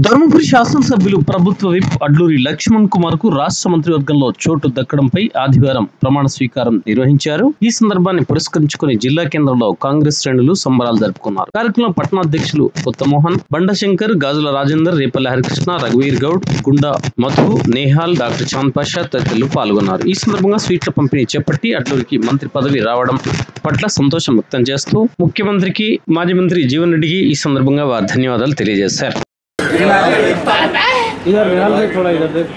ధర్మపురి శాసనసభ్యులు ప్రభుత్వ విప్ అడ్లూరి లక్ష్మణ్ కుమార్ కు రాష్ట్ర మంత్రివర్గంలో చోటు దక్కడంపై ఆదివారం ప్రమాణ స్వీకారం నిర్వహించారు. ఈ సందర్భాన్ని పురస్కరించుకుని జిల్లా కేంద్రంలో కాంగ్రెస్ శ్రేణులు సంబరాలు జరుపుకున్నారు. కార్యక్రమంలో పట్టణాధ్యక్షులు కొత్తమోహన్, బండశంకర్, గాజుల రాజేందర్, రేపల్లి హరికృష్ణ, రఘువీర్ గౌడ్, గుండా మధు, నేహాల్, డాక్టర్ చాంద్ పాషా తదితరులు పాల్గొన్నారు. ఈ సందర్భంగా స్వీట్ల పంపిణీ చేపట్టి అడ్లూరికి మంత్రి పదవి రావడం పట్ల సంతోషం వ్యక్తం చేస్తూ ముఖ్యమంత్రికి, మాజీ మంత్రి జీవన్ రెడ్డికి ఈ సందర్భంగా వారు ధన్యవాదాలు తెలియజేశారు. इधर रिहाल से थोड़ा इधर देख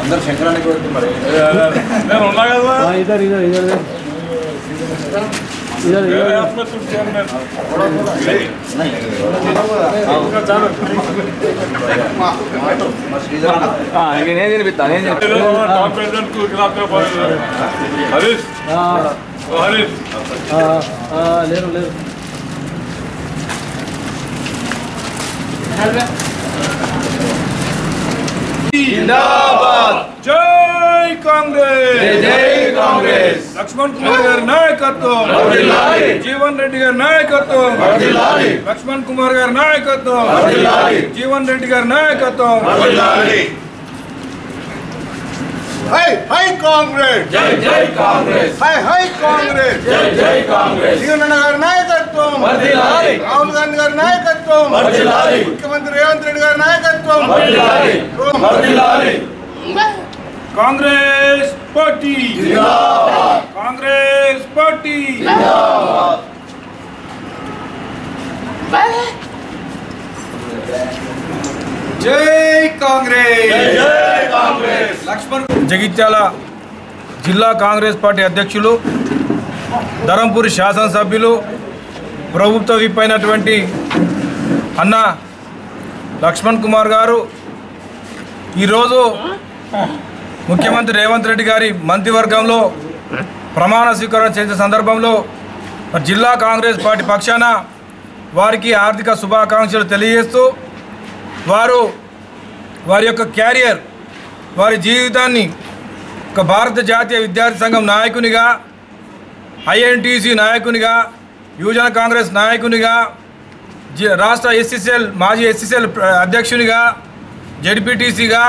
अंदर शंकराने को इधर इधर इधर इधर इधर जिंदाबाद जय कांग्रेस जय कांग्रेस लक्ष्मण कुमार गारी नायकत्वम जीवन रेड्डी गारी नायकत्वम लक्ष्मण कुमार गारी नायकत्वम जीवन रेड्डी गारी नायकत्वम हाय हाय कांग्रेस जय जय कांग्रेस हाय हाय कांग्रेस जय जय कांग्रेस जीवन गारी नायकत्वम राहुल गांधी गारी नायकत्वम मुख्यमंत्री रेवंत रेड्डी गारी नायकत्वम कांग्रेस पार्टी जिंदाबाद कांग्रेस पार्टी जिंदाबाद जय कांग्रेस जय कांग्रेस लक्ष्मण जगित्याल जिला कांग्रेस पार्टी अध्यक्षुलु धर्मपुरी शासन सभ्युलु ప్రభుత్వ విప్ అయినటువంటి అన్న లక్ష్మణ్ కుమార్ గారు ఈరోజు ముఖ్యమంత్రి రేవంత్ రెడ్డి గారి మంత్రివర్గంలో ప్రమాణ స్వీకారం చేసే సందర్భంలో జిల్లా కాంగ్రెస్ పార్టీ పక్షాన వారికి ఆర్థిక శుభాకాంక్షలు తెలియజేస్తూ వారి యొక్క క్యారియర్, వారి జీవితాన్ని ఒక భారత జాతీయ విద్యార్థి సంఘం నాయకునిగా, ఐఎన్టీసీ నాయకునిగా, యువజన కాంగ్రెస్ నాయకునిగా, రాష్ట్ర ఎస్సీసీఎల్ మాజీ ఎస్సీసీఎల్ అధ్యక్షునిగా, జెడ్పీటీసీగా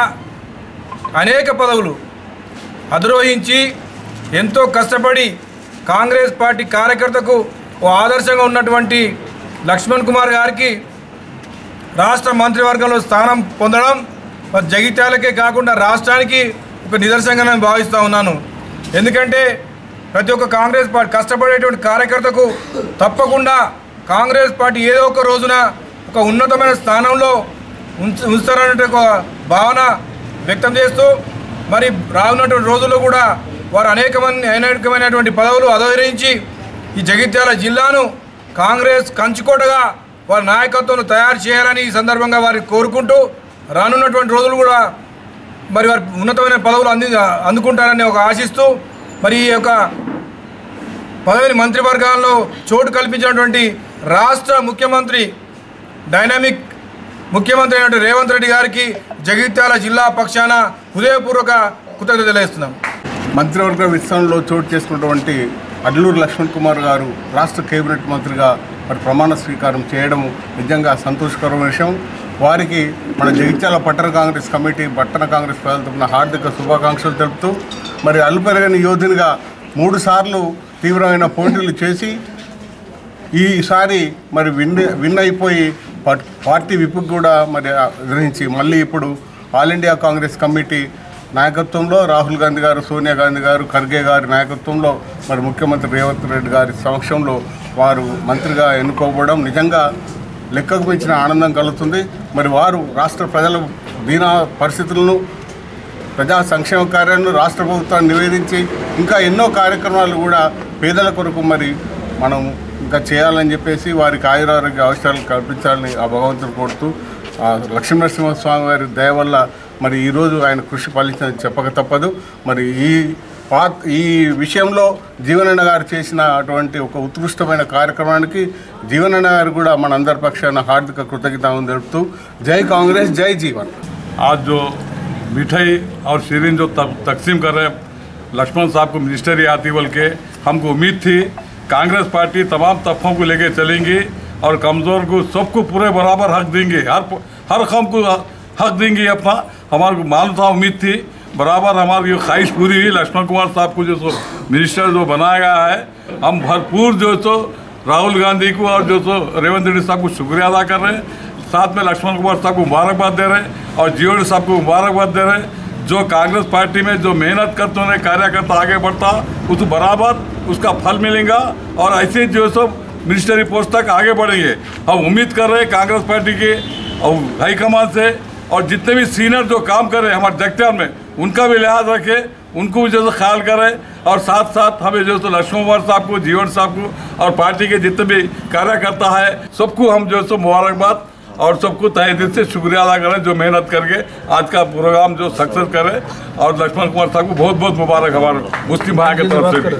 అనేక పదవులు అధిరోహించి ఎంతో కష్టపడి కాంగ్రెస్ పార్టీ కార్యకర్తకు ఓ ఆదర్శంగా ఉన్నటువంటి లక్ష్మణ్ కుమార్ గారికి రాష్ట్ర మంత్రివర్గంలో స్థానం పొందడం జగిత్యాలకే కాకుండా రాష్ట్రానికి ఒక నిదర్శనంగా నేను భావిస్తూ ఉన్నాను. ఎందుకంటే ప్రతి ఒక్క కాంగ్రెస్ పార్టీ కష్టపడేటువంటి కార్యకర్తకు తప్పకుండా కాంగ్రెస్ పార్టీ ఏదో ఒక రోజున ఒక ఉన్నతమైన స్థానంలో ఉంచుతారనే ఒక భావన వ్యక్తం చేస్తూ మరి రానున్నటువంటి రోజుల్లో కూడా వారు అనేకమైనటువంటి పదవులు అధిరోహించి ఈ జగిత్యాల జిల్లాను కాంగ్రెస్ కంచుకోటగా వారి నాయకత్వాన్ని తయారు చేయాలని ఈ సందర్భంగా వారిని కోరుకుంటూ రానున్నటువంటి రోజులు కూడా మరి వారి ఉన్నతమైన పదవులు అందుకుంటారని ఒక ఆశిస్తూ మరి ఈ యొక్క పదవిని మంత్రివర్గాల్లో చోటు కల్పించినటువంటి రాష్ట్ర ముఖ్యమంత్రి, డైనామిక్ ముఖ్యమంత్రి అయినటువంటి రేవంత్ రెడ్డి గారికి జగిత్యాల జిల్లా పక్షాన హృదయపూర్వక కృతజ్ఞతలు తెలియజేస్తున్నాం. మంత్రివర్గ విస్తరణలో చోటు చేసుకున్నటువంటి అడ్లూరి లక్ష్మణ్ కుమార్ గారు రాష్ట్ర కేబినెట్ మంత్రిగా మరి ప్రమాణ స్వీకారం చేయడం నిజంగా సంతోషకరమైన విషయం. వారికి మన జగిత్యాల పట్టణ కాంగ్రెస్ కమిటీ, పట్టణ కాంగ్రెస్ ప్రజల తరపున హార్దిక శుభాకాంక్షలు తెలుపుతూ మరి అల్లుపెరగని యోధునిగా 3 సార్లు తీవ్రమైన పోటీలు చేసి ఈసారి మరి విన్ అయిపోయి పార్టీ విప్కు కూడా మరి గ్రహించి మళ్ళీ ఇప్పుడు ఆల్ ఇండియా కాంగ్రెస్ కమిటీ నాయకత్వంలో రాహుల్ గాంధీ గారు, సోనియా గాంధీ గారు, ఖర్గే గారి నాయకత్వంలో మరి ముఖ్యమంత్రి రేవంత్ రెడ్డి గారి సమక్షంలో వారు మంత్రిగా ఎన్నుకోవడం నిజంగా లెక్కకు మించిన ఆనందం కలుగుతుంది. మరి వారు రాష్ట్ర ప్రజల దీన పరిస్థితులను, ప్రజా సంక్షేమ కార్యాలను రాష్ట్ర ప్రభుత్వాన్ని నివేదించి ఇంకా ఎన్నో కార్యక్రమాలు కూడా పేదల కొరకు మరి మనం ఇంకా చేయాలని చెప్పేసి వారికి ఆయురారోగ్య అవసరాలు కల్పించాలని ఆ భగవంతుడు కోరుతూ లక్ష్మీనరసింహస్వామి వారి దయ వల్ల మరి ఈరోజు ఆయన కృషి ఫలించని చెప్పక తప్పదు. మరి ఈ విషయంలో జీవనన్న గారు చేసిన అటువంటి ఒక ఉత్కృష్టమైన కార్యక్రమానికి జీవనన్న గారు కూడా మనందరి పక్షాన హార్దిక కృతజ్ఞతలు తెలుపుతూ జై కాంగ్రెస్ జై जीवन। आज जो मिठाई और शीरीन जो तकसीम कर रहे हैं लक्ष्मण साहब को मिनिस्टरी आती बोल के हमको उम्मीद थी कांग्रेस पार्टी तमाम तबकों को लेके चलेंगी और कमज़ोर को सबको पूरे बराबर हक देंगे, हर कौम को हक देंगे अपना। हमारे को मालूम था, उम्मीद थी, बराबर हमारी ये ख्वाहिश पूरी हुई। लक्ष्मण कुमार साहब को जो मिनिस्टर जो बनाया गया है, हम भरपूर जो तो राहुल गांधी को और जो तो रेवंत रेड्डी साहब को शुक्रिया अदा कर रहे हैं। साथ में लक्ष्मण कुमार साहब को मुबारकबाद दे रहे हैं और जीवन साहब को मुबारकबाद दे रहे हैं। जो कांग्रेस पार्टी में जो मेहनत करते हैं कार्यकर्ता आगे बढ़ता उसको बराबर उसका फल मिलेगा और ऐसे जो सब मिनिस्टरी पोस्ट तक आगे बढ़ेंगे। हम उम्मीद कर रहे हैं कांग्रेस पार्टी के और हाईकमान से और जितने भी सीनियर जो काम कर रहे हैं हमारे जगत्याल में उनका भी लिहाज रखें, उनको भी जो ख्याल करें और साथ साथ हमें जो लक्ष्मण कुमार साहब को, जीवन साहब को और पार्टी के जितने भी कार्यकर्ता है सबको हम जो मुबारकबाद और सबको तहे दिल से शुक्रिया अदा करें जो मेहनत करके आज का प्रोग्राम जो सक्सेस करे। और लक्ष्मण कुमार साहब को बहुत बहुत मुबारक हमारे मुस्लिम भाई की तरफ से भी।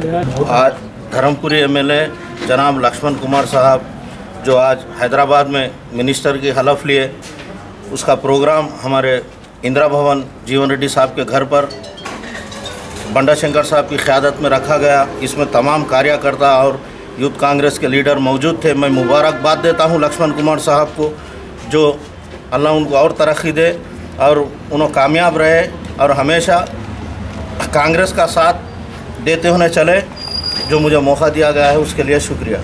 आज धर्मपुरी MLA जनाब लक्ष्मण कुमार साहब जो आज हैदराबाद में मिनिस्टर की हलफ लिए, उसका प्रोग्राम हमारे इंदिरा भवन जीवन रेड्डी साहब के घर पर बंडा शंकर साहब की क़यादत में रखा गया। इसमें तमाम कार्यकर्ता और यूथ कांग्रेस के लीडर मौजूद थे। मैं मुबारकबाद देता हूं लक्ष्मण कुमार साहब को, जो अल्लाह उनको और तरक्की दे और उन्होंने कामयाब रहे और हमेशा कांग्रेस का साथ देते हुए चले। जो मुझे मौका दिया गया है उसके लिए शुक्रिया।